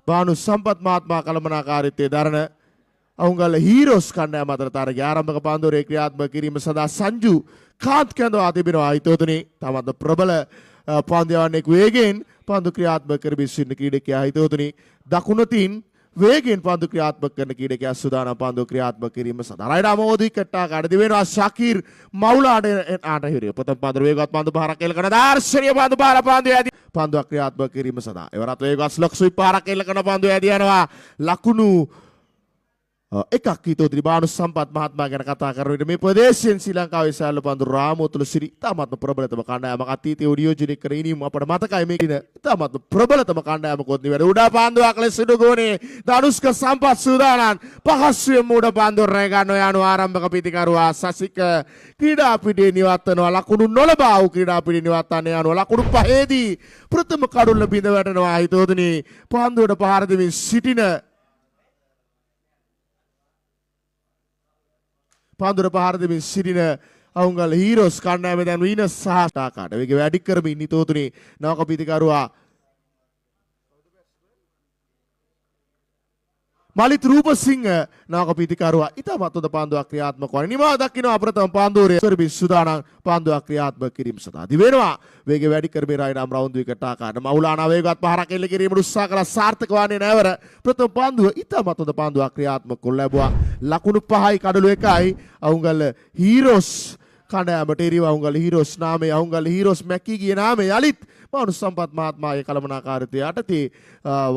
බානු සම්පත් මහත්මයා කළමනාකාරීත්වයේ දරන අවුංගල හීරෝස් කණ්ඩායම අතර තරගය ආරම්භක පන්දුරේ ක්‍රියාත්මක කිරීම සඳහා සංජු කාන්ත් කැඳවා තිබෙනවා. හිතවතුනි තමත් ප්‍රබල පන්දුවන්නෙක් වේගෙන් පන්දු ක්‍රියාත්මක කර බිසින්න ක්‍රීඩකයා. හිතවතුනි දකුණතින් වේගෙන් පන්දු ක්‍රියාත්මක කරන ක්‍රීඩකයා සූදානම් පන්දු ක්‍රියාත්මක කිරීම සඳහා රයිඩා මෝදී කට්ටා කඩදි වෙනවා. ශකීර් මවුලාට ආට හිරිය ප්‍රථම පන්දු වේගවත් පන්දු පහරක් එල්ල කරන දාර්ශනීය පන්දු පහර පන්දු ඇදී පන්දුවක් ක්‍රියාත්මක කිරීම සඳහා එවරත් වේගවත් ලක්ෂුයි පහරක් එල්ල කරන පන්දු ඇදී යනවා. ලකුණු එකක් හිතෝතිරි බානු සම්පත් මහත්මයා ගැන කතා කරන විට මේ ප්‍රදේශයෙන් ශ්‍රී ලංකාවේ සෑල්ල පන්දු රාමෝතුළු සිරි ඉතාමත්ම ප්‍රබලතම කණ්ඩායමක් අතීතයේ නියෝජනය කර ඉනීම අපට මතකයි. මේක ඉතාමත්ම ප්‍රබලතම කණ්ඩායමකොත් නෙවෙයි. උඩ පන්දුවක් ලෙස ඉදුගෝනේ ධනුෂ්ක සම්පත් සූදානම් පහසුවෙන් උඩ පන්දුව රැ ගන්න යන ආරම්භක පිටිකරුවා සසික ක්‍රීඩා පිටියේ නිවත්තනවා. ලකුණු නොලබා වූ ක්‍රීඩා පිටියේ නිවත්තන්න යනවා. ලකුණු පහේදී ප්‍රථම කඩුල්ල බිඳ වැටෙනවා. හිතෝතිනි පන්දුවට පහර දෙමින් සිටින පන්දුර පහර දෙමින් සිටින අවුංගල හීරෝස් කණ්ඩායම දැන් වීනස් සහ ටාකාට වේගය වැඩි කරමින් හිතෝතුනි නවක පිටිකරුවා මලිත් රූපසිංහ නවක පිටිකරුවා ඉතාමත් හොඳ පන්දුවක් ක්‍රියාත්මක වන නිමා දක්ිනවා. ප්‍රථම පන්දුරේ සර්විස් සූදානම් පන්දුවක් ක්‍රියාත්මක කිරීම සඳහා දිවෙනවා. වේගය වැඩි කරමින් රයිඩම් රවුන්ඩ් විකට ටාකාට මවුලානා වේගවත් පහරක් එල්ල කිරීමට උත්සාහ කළා. සාර්ථක වන්නේ නැවර ප්‍රථම පන්දුව ඉතාමත් හොඳ පන්දුවක් ක්‍රියාත්මක කළ ලැබුවා. ලකුණු 5යි කඩලු 1යි අවුංගල හීරෝස් කණ්ඩායමට එරිව අවුංගල හීරෝස් නාමයේ අවුංගල හීරෝස් මැකී ගිය නාමයේ යලිත් බානු සම්පත් මහත්මයාගේ කළමනාකාරීත්වය යටතේ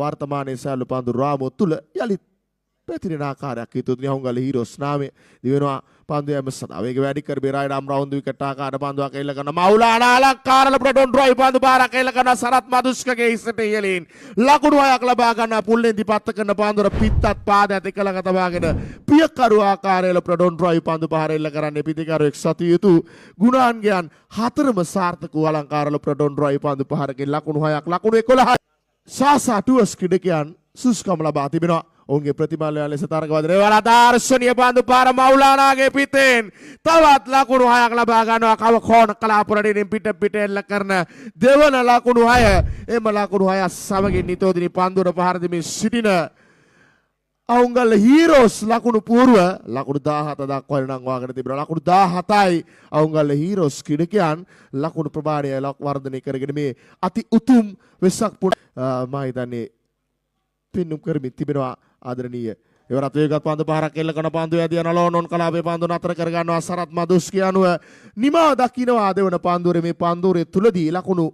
වර්තමානයේ සෑල්ලු පන්දු රාමුව තුල යලිත් පැතිරෙන ආකාරයක් හිතුවතුනි අවුංගල හීරෝස් නාමයේ දිවෙනවා. පන්දු යෑම සඳහා වේග වැඩි කර බෙරයිඩම් රවුන්ඩ් විකට ආකාර පන්දුවක් එල්ල කරන මවුලාන අලංකාරල ප්‍රඩොන් ඩ්‍රොයි පන්දු පාරක් එල්ල කරන සරත් මදුෂ්කගේ ඉස්සට ඉහලින් ලකුණු 6ක් ලබා ගන්න පුල්ලෙන් දිපත්ත කරන පන්දුර පිත්තත් පාදයට එකලක තබාගෙන පියකරු ආකාරයල ප්‍රඩොන් ඩ්‍රොයි පන්දු පහර එල්ල කරන්නේ පිටිකරුවෙක් සතු යුතු ගුණාංගයන් 4ම සාර්ථක වූ අලංකාරල ප්‍රඩොන් ඩ්‍රොයි පන්දු පහරකින් ලකුණු 6ක් ලකුණු 11යි සාසා ටුවර්ස් ක්‍රීඩකයන් සුස්කම් ලබා තිබෙනවා. ඔවුන්ගේ ප්‍රතිබලය ලෙස තරගවද රේවලා දාර්ශනීය පන්දු පාර මවුලානාගේ පිටෙන් තවත් ලකුණු 6ක් ලබා ගන්නවා. කව කෝණ කලාපුරටින් පිට එල්ල කරන දෙවන ලකුණු 6 එම ලකුණු 6 සමගින් නිතෝදිනි පන්දුර පහර දෙමින් සිටින අවුංගල හීරෝස් ලකුණු පූර්ව ලකුණු 17 දක්වා නම් වාගෙන තිබෙනවා. ලකුණු 17යි අවුංගල හීරෝස් ක්‍රීඩකයන් ලකුණු ප්‍රමාණය වර්ධනය කරගෙන මේ අති උතුම් වෙසක් පුර මම හිතන්නේ පින්නුම් කරමින් තිබෙනවා. ආදරණීය එවරත් වේගවත් පන්දු පහරක් එල්ල කරන පන්දු ඇදී යන ලෝනොන් කලාපේ පන්දු නතර කර ගන්නවා. සරත් මදුස්කි අනුව නිමා දකින්නවා. දෙවන පන්දුරේ මේ පන්දුරේ තුලදී ලකුණු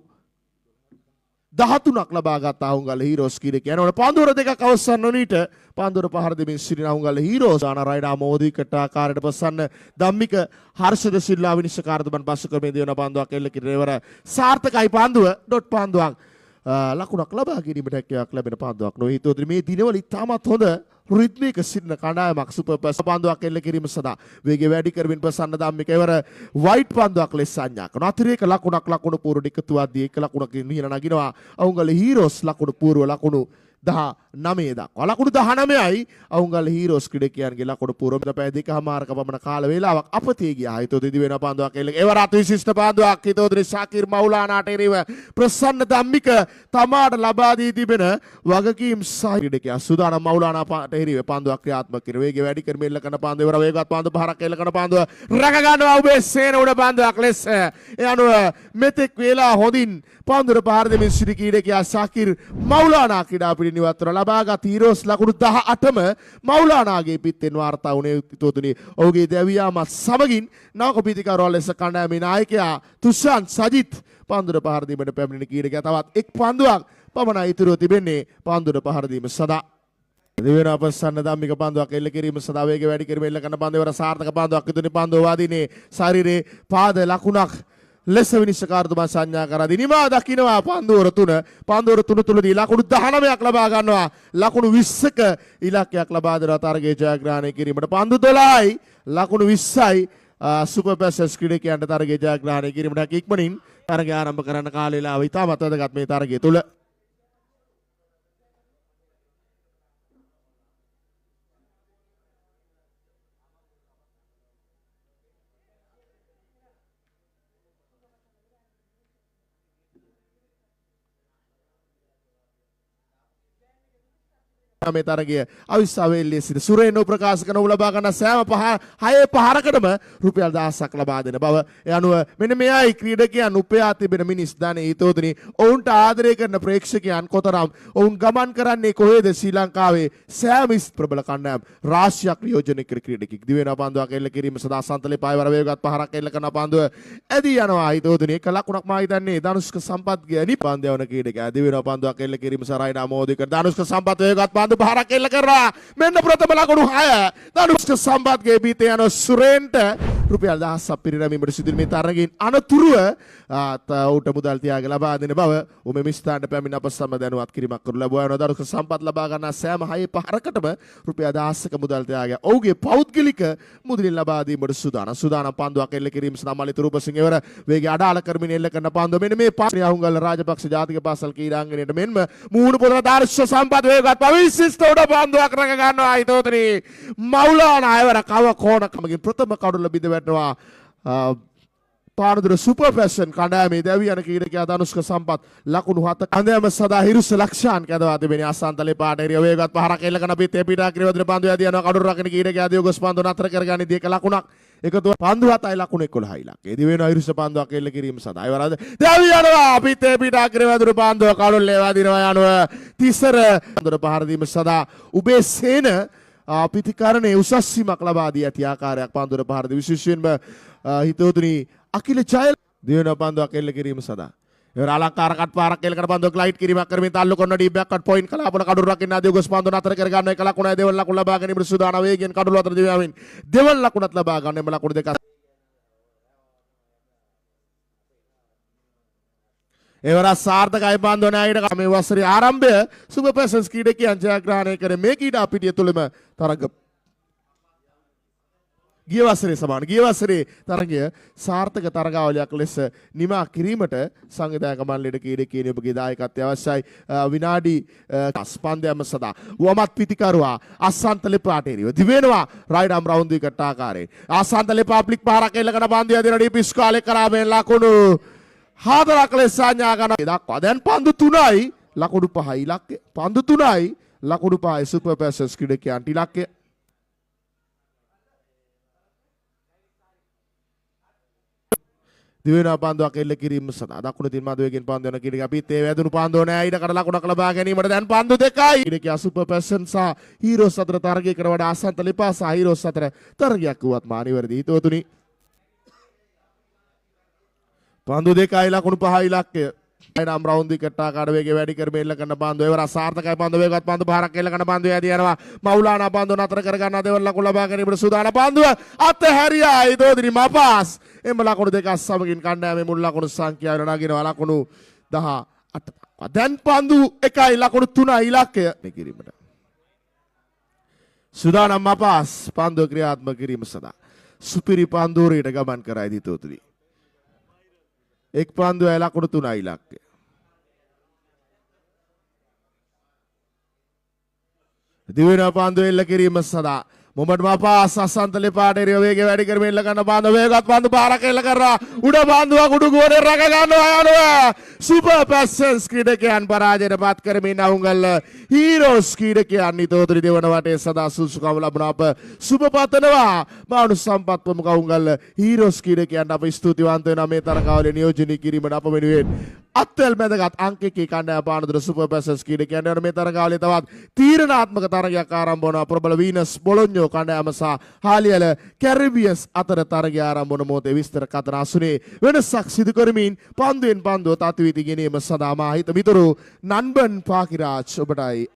13ක් ලබා ගත් අවුංගල හීරෝස් ක්‍රීඩකයන් යනවන පන්දුර දෙකක් අවසන් නොනීට පන්දුර පහර දෙමින් සිටින අවුංගල හීරෝස් ආන රයිඩා මෝදී කට ආකාරයට පසන්න ධම්මික හර්ෂද සිල්වා විනිශ්චයකාරතුමන් පසු ක්‍රමයේ දෙවන පන්දුවක් එල්ල කිරීමේවර සාර්ථකයි පන්දුව ඩොට් පන්දුවක් ලකුණක් ලබා ගැනීමට හැකියාවක් ලැබෙන පන්දුවක් නොවේ. හිතුවතුනි මේ දිනවල ඉතාමත් හොඳ රිද්මික සිටින කණ්ඩායමක් සුපර් පස් පන්දුවක් එල්ල කිරීම සඳහා වේගය වැඩි කරමින් ප්‍රසන්න ධම්මික එවර වයිට් පන්දුවක් ලෙස සංඥා කරනවා. අතිරේක ලකුණක් ලකුණු පූර්ව එකතුවද්දී එක ලකුණක් නිහිර නගිනවා. අවුංගල හීරෝස් ලකුණු පූර්ව ලකුණු 19 දක්වා ලකුණු 19යි අවුංගල හීරෝස් ක්‍රීඩකයන්ගේ ලකුණු පූර්ව පැය දෙකමාරක පමණ කාල වේලාවක් අපතේ ගියා. හිතෝදි දිවෙන පන්දුවක් එල්ල එවරත් විශිෂ්ට පන්දුවක් හිතෝදි ශාකිර් මවුලානාට එරිව ප්‍රසන්න ධම්මික තමාට ලබා දී තිබෙන වගකීම් සහ ක්‍රීඩකයා සූදානම් මවුලානාට එරිව පන්දුවක් ක්‍රියාත්මක කරන වේගය වැඩි කරමින් එල්ල කරන පන්දුව එවර වේගවත් පන්දු පහරක් එල්ල කරන පන්දුව රැක ගන්නවා ඔබේ සේන උඩ පන්දුවක් ලෙස ඒ අනුව මෙතෙක් වේලා හොඳින් පන්දුර පහර දෙමින් සිටි ක්‍රීඩකයා ශාකිර් මවුලානා ක්‍රීඩා පිටි නිවත්තර ලබාගත් හීරෝස් ලකුණු 18ම මවුලානාගේ පිටෙන් වාර්තා වුණේ. හිතෝතුනි ඔහුගේ දැවියාමත් සමගින් නවක පිටිකරුවා ලෙස කණ්ඩායමේ නායකයා තුෂාන් සජිත් පන්දුර පහර දීමට පැමිණෙන ක්‍රීඩකයා තවත් එක් පන්දුවක් පමණයි ඉතුරුව තිබෙන්නේ පන්දුර පහර දීම සඳහා. දෙවන අපසන්න ධම්මික පන්දුවක් එල්ල කිරීම සඳහා වේගය වැඩි කරමින් එල්ල කරන පන්දුවර සාර්ථක පන්දුවක් ඉදිරි පන්දුව වාදිනේ ශරීරේ පාද ලකුණක් ලෙස විනිශ්චයකාරතුමා සංඥා කරදී නිමා දකින්නවා. පන්දුවර තුන තුලදී ලකුණු 19ක් ලබා ගන්නවා. ලකුණු 20ක ඉලක්කයක් ලබා දෙනවා තරගයේ ජයග්‍රහණය කිරීමට. පන්දු 12යි ලකුණු 20යි සුපර් පැසර්ස් ක්‍රීඩකයන්ට තරගයේ ජයග්‍රහණය කිරීමට ඉක්මනින් තරගය ආරම්භ කරන්න කාල වේලාව ඉතාමත් වැදගත් මේ තරගය තුල. මේ තරගය අවිස්සාවේල්ලේ සිට සුරේනෝ ප්‍රකාශ කරන ලබා ගන්න සෑම හයේ පහරකටම රුපියල් 1000ක් ලබා දෙන බව. ඒ අනුව මෙන්න මෙයයි ක්‍රීඩකයන් උපයා තිබෙන මිනිස් ධනෙ හිතෝතුනි. ඔවුන්ට ආදරය කරන ප්‍රේක්ෂකයන් කොතරම් ඔවුන් ගමන් කරන්නේ කොහෙද ශ්‍රී ලංකාවේ සෑම ප්‍රබල කණ්ඩායම් රාශියක් නියෝජනය කර ක්‍රීඩකෙක් දිවෙන පන්දුවක් එල්ල කිරීම සඳහා අසන්තලේ පායවර වේගවත් පහරක් එල්ල කරන පන්දුව ඇදී යනවා හිතෝතුනි. එක ලකුණක් මා හිතන්නේ ධනුෂ්ක සම්පත්ගේ නිපන්දය වන ක්‍රීඩකයා දිවෙන පන්දුවක් එල්ල කිරීම සරයිනා මෝදික ධනුෂ්ක සම්පත් වේගවත් පන්දු පහරක් එල්ල කරනවා. මෙන්න ප්‍රථම ලකුණු 6 ධනුෂ්ක සම්පත්ගේ බීතේ යන සුරේන්ට රුපියල් 1000ක් පිරිනැමීමට සිදුවන මේ තරගයෙන් අනතුරුව ඌට මුදල් තියාගෙන ලබා දෙන බව උමෙ මිස්ථානට පැමිණ අප සම දැනුවත් කිරීමක් කරු ලැබුවා වෙනවා. ධනුෂ්ක සම්පත් ලබා ගන්නා සෑම 6 පහරකටම රුපියල් 1000ක මුදල් තියාගෙන ඔහුගේ පෞද්ගලික මුදලින් ලබා දීමට සූදානම් පන්දුවක් එල්ල කිරීම සඳහා මලිත රූපසිංහ එවර වේගය අඩාල කරමින් එල්ල කරන පන්දුව මෙන්න මේ පාරියහුංගල රාජපක්ෂ ජාතික පාසල් ක්‍රීඩාංගණයට මෙන්ම මූණු පොතන ධනුෂ්ක සම්පත් වේගවත් පවිශිෂ්ට උඩ පන්දුවක් රැක ගන්නවා හිතෝතුනි. මෞලානා එවර කව කෝණකමකින් ප්‍රථම කඩුල බිඳ වැටෙනවා. පානදුර සුපර් ෆැෂන් කණ්ඩායමේ දැවි යන ක්‍රීඩකයා ධනුෂ්ක සම්පත් ලකුණු 7 කඳයම සදා හිරුස්ස ලක්ෂාන් කැදවා තිබෙන අසන්තලේ පාට එරිය වේගවත් පහරක් එල්ල කරන පිටේ පිටා ක්‍රීඩක පන්දු යදී යනවා. කඩුර රකින ක්‍රීඩකයා දී ගොස් පන්දු නතර කරගන්නේ දී එක ලකුණක් එකතු පන්දු 7යි ලකුණු 11යි ලක්. ඒ දිවෙන හිරුස්ස පන්දුවක් එල්ල කිරීම සඳහා අයවරද දැවි යනවා. පිටේ පිටා ක්‍රීඩක පන්දුව කඩුල් ලේවා දිනවා යනවා. තිසර පන්දුර පහර දීම සඳහා උබේ සේන පිතිකරණේ උසස්වීමක් ලබා දී ඇති ආකාරයක් පන්දුර පහර දී විශේෂයෙන්ම හිතෝතුනි අකිල ජය දිවෙන පන්දුවක් එල්ල කිරීම සඳහා එවර අලංකාර කට් පාරක් එල්ල කරන පන්දුවක් ලයිට් කිරීමක් කරමින් තල්ලු කරන ඩීප් බෑක් කට් පොයින්ට් කලාපන කඩුර රකින්න ආදී ගොස් පන්දුව නතර කර ගන්න එක ලකුණයි දෙවන ලකුණ ලබා ගැනීමට සූදානම් වේගයෙන් කඩුල අතර දිවමින් දෙවන ලකුණත් ලබා ගන්න එම ලකුණු දෙක එවර සාර්ථකයි පන්දුව ණයට මේ වසරේ ආරම්භය සුපර් පැෂන්ස් ක්‍රීඩකයන් ජයග්‍රහණය කර මේ ක්‍රීඩා පිටිය තුළම තරග ගිය වසරේ තරගය සාර්ථක තරගාවලියක් ලෙස නිමා කිරීමට සංවිධායක මණ්ඩලයට ක්‍රීඩකයන් ඔබගේ දායකත්වය අවශ්‍යයි. විනාඩි 5 පන්දයම සදා වමත් පිතිකරුවා අසන්ත ලෙපාට එරිව දිවෙනවා රයිඩම් රවුන්ඩ් එකකට ආකාරයෙන් අසන්ත ලෙපා ප්ලික් පාරක් එල්ල කරන පන්දිය දෙන ඩීපිස් කාලේ කරා මේ ලකුණු 4ක් ලෙස සංඥා ගන්න දක්වා දැන් පන්දු 3යි ලකුණු 5යි ඉලක්කය. පන්දු 3යි ලකුණු 5යි සුපර් පැෂන්ස් ක්‍රීඩකයන්ට ඉලක්කය. දිවෙන පන්දුවක් එල්ල කිරීම සඳහා දකුණු තින් මදුවේකින් පන්දු යන ක්‍රීඩකයා පිටේ වැදුණු පන්දුව නෑ ඊට කඩ ලකුණක් ලබා ගැනීමට දැන් පන්දු 2යි. ක්‍රීඩකයා සුපර් පැෂන් සහ හීරෝස් අතර තරගයකට වඩා අසන්ත ලිපා සහ හීරෝස් අතර තරගයක් වුවත් මා නිවැරදි හිතවතුනි. පන්දු 2යි ලකුණු 5යි ඉලක්කය. නම් රවුන්ඩ් එකට ආකාර වේගය වැඩි කරමින් එල්ල කරන පන්දුව එවර සාර්ථකයි පන්දුව වේගවත් පන්දු පහරක් එල්ල කරන පන්දුව යදී යනවා. මෞලානා පන්දුව නතර කර ගන්න දෙවන ලකුණු ලබා ගැනීමට සූදානම් පන්දුව අතහැරියා හිතවතුනි මපාස්. එම ලකුණු දෙක සමගින් කණ්ඩායමේ මුල් ලකුණු සංඛ්‍යාව නගිනවා ලකුණු 18. දැන් පන්දු 1යි ලකුණු 3යි ඉලක්කය කිරීමට සූදානම් මපාස් පන්දුව ක්‍රියාත්මක කිරීම සඳහා සුපිරි පන්දුරයට ගමන් කරයි හිතවතුනි. එක් පන්දුවයි ලකුණු 3යි ඉලක්කය. දිවෙන පන්දුව එල්ල කිරීම සඳහා මොමඩ් මපාස් අසන්ත ලෙපාට එරිය වේගය වැඩි කරමින් එල්ල කරන පන්දුව වේගවත් පන්දු පාරක් එල්ල කරා උඩ පන්දුවක් උඩු ගෝලේ රැක ගන්නවා යනවා. සුපර් පැෂන්ස් ක්‍රීඩකයන් පරාජයට පත් කරමින් අවුංගල්ල හීරෝස් ක්‍රීඩකයන් හිතවතුනි දෙවන වටේ සදා සුසුකම් ලබන අප සුබ පතනවා. මානු සම්පත් ප්‍රමුඛ අවුංගල්ල හීරෝස් ක්‍රීඩකයන්ට අප ස්තුතිවන්ත වෙනවා මේ තරගාවලිය නියෝජනය කිරීමට අප වෙනුවෙන් අත්වැල් මැදගත් අංක 1 කණ්ඩායම පානදුර සුපර් පැෂන්ස් ක්‍රීඩකයන් යන මේ තරගාවලිය තවත් තීරණාත්මක තරගයක් ආරම්භ වනවා. ප්‍රබල වීනස් බොලොඤ්ඤෝ කණ්ඩායම සහ හාලියල කැරිබියස් අතර තරගය ආරම්භ වන මොහොතේ විස්තර කතන අසුනේ වෙනසක් සිදු කරමින් පන්දුවෙන් පන්දුව තත්විති ගැනීම සඳහා මා හිත මිතුරු නන්බන් පාකිරාජ් ඔබටයි